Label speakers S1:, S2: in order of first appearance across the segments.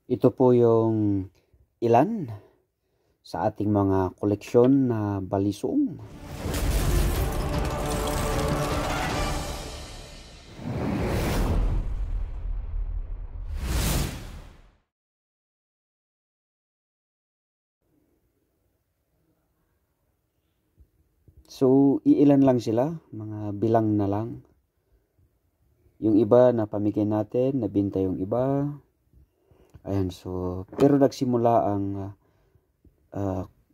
S1: Ito po yung ilan sa ating mga koleksyon na balisong. So, iilan lang sila, mga bilang na lang. Yung iba na pamigay natin, nabinta yung iba. Ayan, so, pero nagsimula ang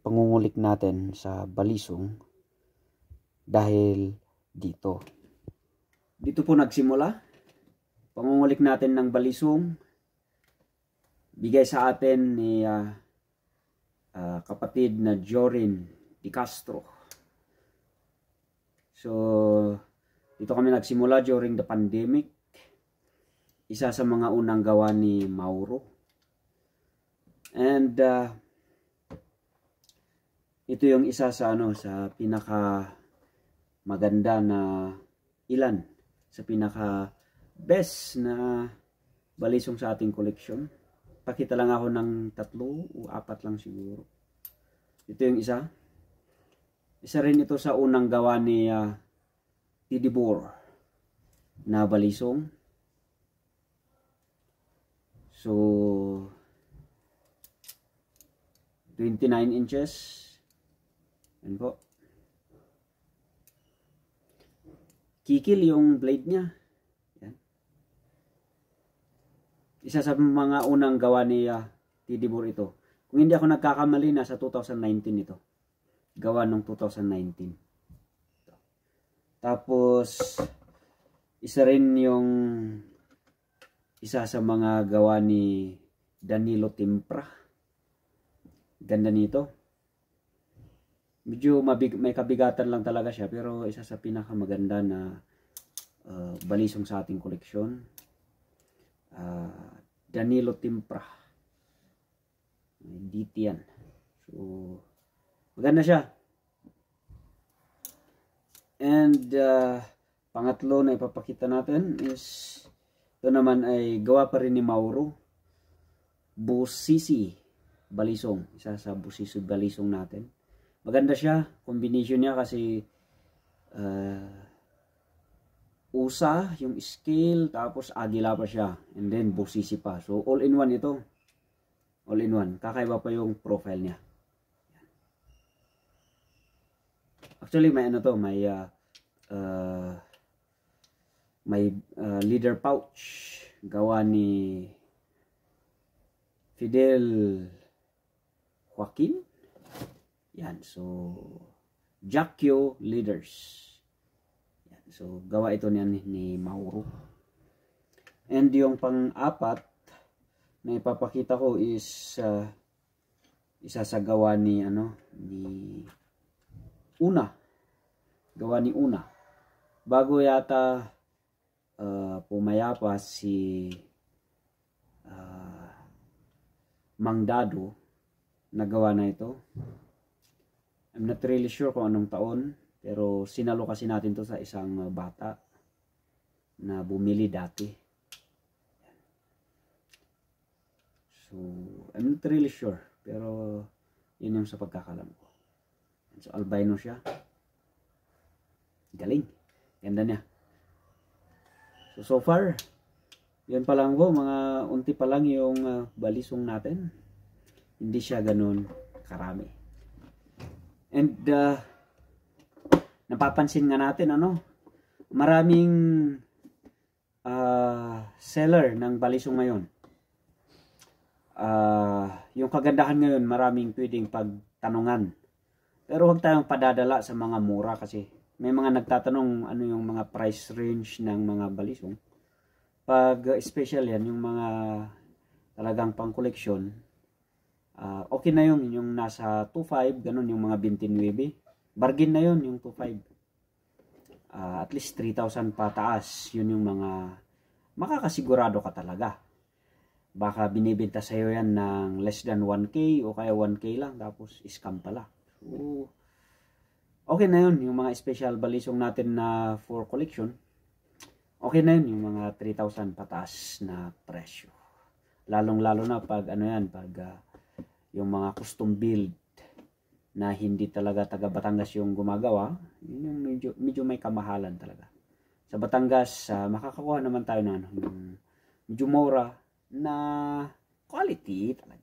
S1: pangungulik natin sa balisong dahil dito. Dito po nagsimula. Pangungulik natin ng balisong. Bigay sa atin ni kapatid na Jorin Di Castro. So, dito kami nagsimula during the pandemic. Isa sa mga unang gawa ni Mauro. And ito yung isa sa sa pinaka maganda na ilan sa pinaka best na balisong sa ating koleksyon. Pakita lang ako ng 3 o 4 lang siguro. Ito yung isa. Isa rin ito sa unang gawa ni Tidibor na balisong. So, 29 inches. Yan po. Kikil yung blade niya. Yan. Isa sa mga unang gawa ni Tidibor ito. Kung hindi ako nagkakamali, nasa 2019 ito. Gawa nung 2019. Tapos, isa rin yung isa sa mga gawa ni Danilo Timpra. Ganda nito. Medyo may kabigatan lang talaga siya, pero isa sa pinakamaganda na balisong sa ating koleksyon. Danilo Timpra. DT yan. So, maganda siya. And pangatlo na ipapakita natin is ito naman ay gawa pa rin ni Mauro. Busisi balisong. Isa sa Busisi balisong natin. Maganda siya. Combination niya kasi usa yung scale tapos agila pa siya. And then Busisi pa. So all in one ito. All in one. Kakaiba pa yung profile niya. Actually may may leader pouch gawa ni Fidel Joaquin. Yan, so Jacquio leaders. Yan, so gawa ito ni Mauro. And yung pang-apat na ipapakita ko is isa sa gawa ni ni Una. Gawa ni Una. Bago yata pumayapa si Mang Dado, nagawa na ito. I'm not really sure kung anong taon, pero sinalo kasi natin to sa isang bata na bumili dati. So, I'm not really sure, pero yun yung sa pagkakalam ko. So, albino siya. Galing. Ganda niya. So far, yan pa lang po, mga unti pa lang yung balisong natin. Hindi siya ganun karami. And napapansin nga natin, maraming seller ng balisong ngayon. Yung kagandahan ngayon, maraming pwedeng pagtanungan. Pero huwag tayong padadala sa mga mura kasi may mga nagtatanong ano yung mga price range ng mga balisong. Pag special yan, yung mga talagang pang koleksyon, okay na yun, yung nasa 2.5, ganun yung mga 29. Bargain na yun, yung 2.5. At least 3,000 pataas, yun yung mga makakasigurado ka talaga. Baka binibenta sa'yo yan ng less than 1K o kaya 1K lang, tapos scam pala. So, okay na yun, yung mga special balisong natin na for collection. Okay na yun, yung mga 3,000 pataas na presyo. Lalong-lalo na pag ano yan, pag yung mga custom build na hindi talaga taga Batangas yung gumagawa, yun yung medyo may kamahalan talaga. Sa Batangas, makakakuha naman tayo ng medyo mura na quality talaga.